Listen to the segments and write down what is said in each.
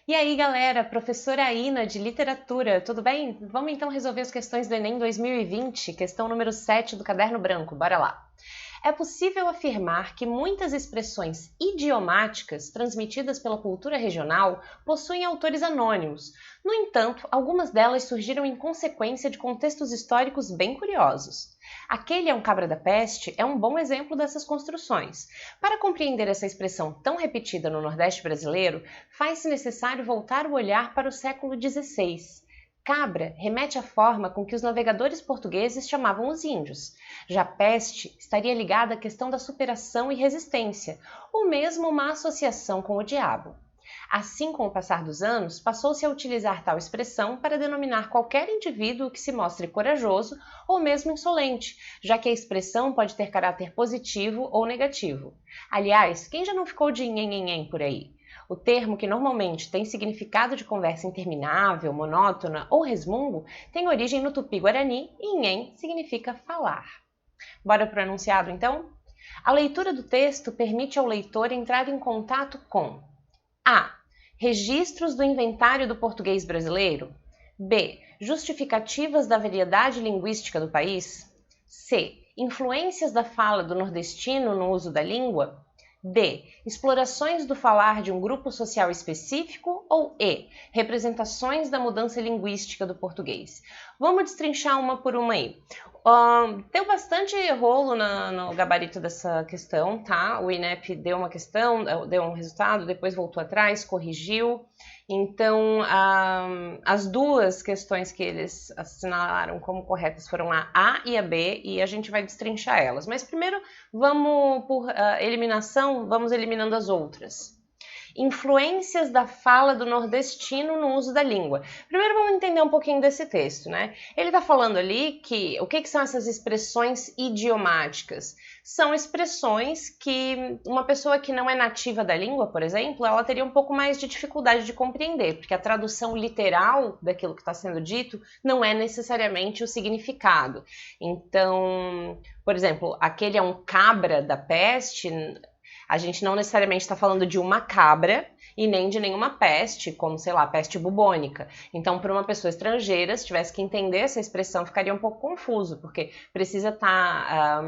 E aí, galera, professora Aina de literatura, tudo bem? Vamos então resolver as questões do Enem 2020, questão número 7 do caderno branco, bora lá. É possível afirmar que muitas expressões idiomáticas transmitidas pela cultura regional possuem autores anônimos. No entanto, algumas delas surgiram em consequência de contextos históricos bem curiosos. Aquele é um cabra da peste é um bom exemplo dessas construções. Para compreender essa expressão tão repetida no Nordeste brasileiro, faz-se necessário voltar o olhar para o século XVI. Cabra remete à forma com que os navegadores portugueses chamavam os índios. Já peste estaria ligada à questão da superação e resistência, ou mesmo uma associação com o diabo. Assim, com o passar dos anos, passou-se a utilizar tal expressão para denominar qualquer indivíduo que se mostre corajoso ou mesmo insolente, já que a expressão pode ter caráter positivo ou negativo. Aliás, quem já não ficou de nhenhenhen por aí? O termo, que normalmente tem significado de conversa interminável, monótona ou resmungo, tem origem no tupi-guarani e nhen significa falar. Bora para o enunciado, então? A leitura do texto permite ao leitor entrar em contato com a. Registros do inventário do português brasileiro. B. Justificativas da variedade linguística do país. C. Influências da fala do nordestino no uso da língua. D. Explorações do falar de um grupo social específico. Ou E. Representações da mudança linguística do português. Vamos destrinchar uma por uma aí. Deu bastante rolo no gabarito dessa questão, tá? O INEP deu uma questão, deu um resultado, depois voltou atrás, corrigiu. Então, as duas questões que eles assinalaram como corretas foram a A e a B, e a gente vai destrinchar elas. Mas primeiro, vamos por eliminação, vamos eliminando as outras. Influências da fala do nordestino no uso da língua. Primeiro vamos entender um pouquinho desse texto, né? Ele está falando ali que o que são essas expressões idiomáticas? São expressões que uma pessoa que não é nativa da língua, por exemplo, ela teria um pouco mais de dificuldade de compreender, porque a tradução literal daquilo que está sendo dito não é necessariamente o significado. Então, por exemplo, aquele é um cabra da peste. A gente não necessariamente está falando de uma cabra e nem de nenhuma peste, como, sei lá, peste bubônica. Então, para uma pessoa estrangeira, se tivesse que entender essa expressão, ficaria um pouco confuso, porque precisa estar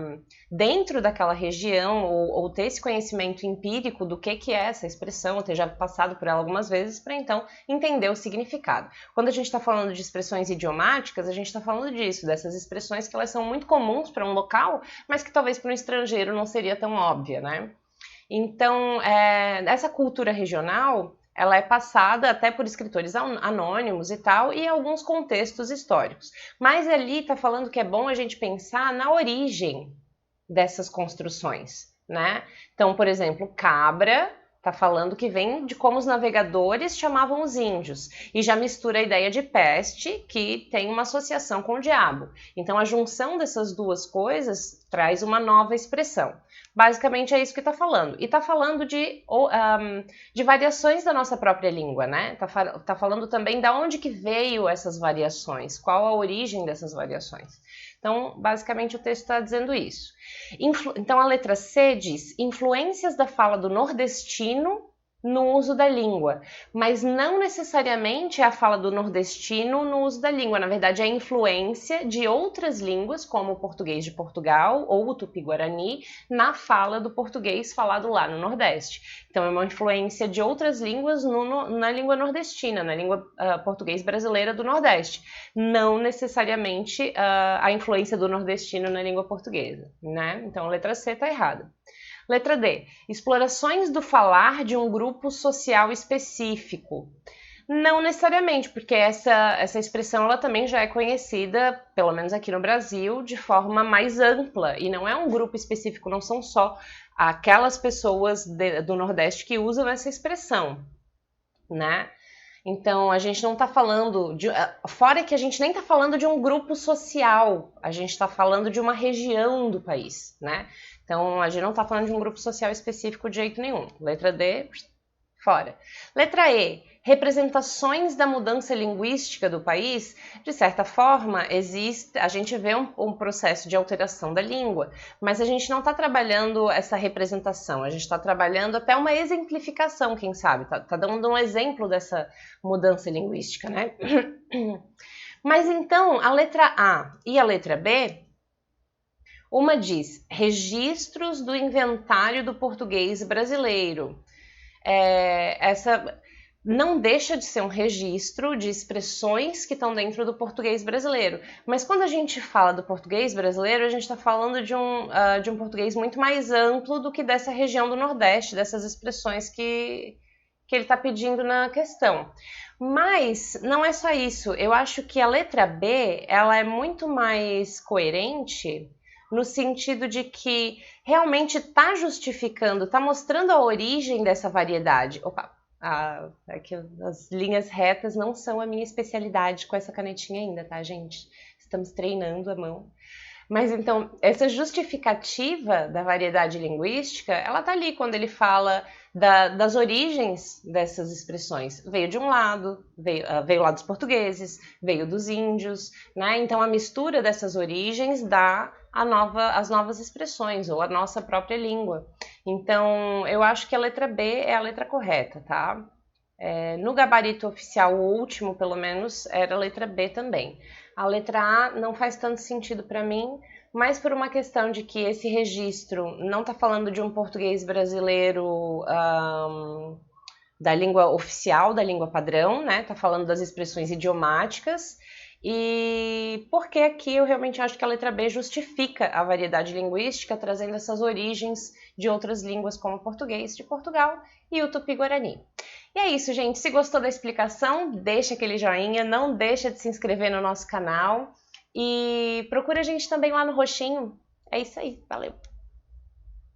dentro daquela região ou ter esse conhecimento empírico do que é essa expressão, ou ter já passado por ela algumas vezes, para então entender o significado. Quando a gente está falando de expressões idiomáticas, a gente está falando disso, dessas expressões que elas são muito comuns para um local, mas que talvez para um estrangeiro não seria tão óbvia, né? Então, essa cultura regional, ela é passada até por escritores anônimos e tal, e alguns contextos históricos. Mas ali está falando que é bom a gente pensar na origem dessas construções, né? Então, por exemplo, cabra está falando que vem de como os navegadores chamavam os índios, e já mistura a ideia de peste, que tem uma associação com o diabo. Então, a junção dessas duas coisas traz uma nova expressão. Basicamente é isso que está falando. E está falando de variações da nossa própria língua, né? Tá falando também de onde que veio essas variações, qual a origem dessas variações. Então, basicamente, o texto está dizendo isso. Então, a letra C diz influências da fala do nordestino no uso da língua, mas não necessariamente é a fala do nordestino no uso da língua, na verdade é a influência de outras línguas, como o português de Portugal ou o tupi-guarani, na fala do português falado lá no Nordeste. Então é uma influência de outras línguas na língua nordestina, na língua português brasileira do Nordeste, não necessariamente a influência do nordestino na língua portuguesa, né? Então a letra C está errada. Letra D. Explorações do falar de um grupo social específico. Não necessariamente, porque essa expressão ela também já é conhecida, pelo menos aqui no Brasil, de forma mais ampla. E não é um grupo específico, não são só aquelas pessoas do Nordeste que usam essa expressão, né? Então, a gente não está falando fora que a gente nem está falando de um grupo social, a gente está falando de uma região do país, né? Então, a gente não está falando de um grupo social específico de jeito nenhum. Letra D, fora. Letra E, representações da mudança linguística do país. De certa forma, a gente vê um processo de alteração da língua, mas a gente não está trabalhando essa representação, a gente está trabalhando até uma exemplificação, quem sabe, tá dando um exemplo dessa mudança linguística, né? Mas então, a letra A e a letra B, uma diz registros do inventário do português brasileiro. Essa não deixa de ser um registro de expressões que estão dentro do português brasileiro. Mas quando a gente fala do português brasileiro, a gente está falando de um português muito mais amplo do que dessa região do Nordeste, dessas expressões que ele está pedindo na questão. Mas não é só isso. Eu acho que a letra B ela é muito mais coerente no sentido de que realmente está justificando, está mostrando a origem dessa variedade. Opa, aqui as linhas retas não são a minha especialidade com essa canetinha ainda, tá, gente? Estamos treinando a mão. Mas então, essa justificativa da variedade linguística, ela tá ali quando ele fala das origens dessas expressões. Veio de um lado, veio lá dos portugueses, veio dos índios, né? Então, a mistura dessas origens dá as novas expressões, ou a nossa própria língua. Então, eu acho que a letra B é a letra correta, tá? No gabarito oficial, o último, pelo menos, era a letra B também. A letra A não faz tanto sentido para mim, mas por uma questão de que esse registro não está falando de um português brasileiro da língua oficial, da língua padrão, né? Está falando das expressões idiomáticas. E porque aqui eu realmente acho que a letra B justifica a variedade linguística, trazendo essas origens de outras línguas como o português de Portugal e o tupi-guarani. E é isso, gente. Se gostou da explicação, deixa aquele joinha, não deixa de se inscrever no nosso canal e procura a gente também lá no roxinho. É isso aí, valeu!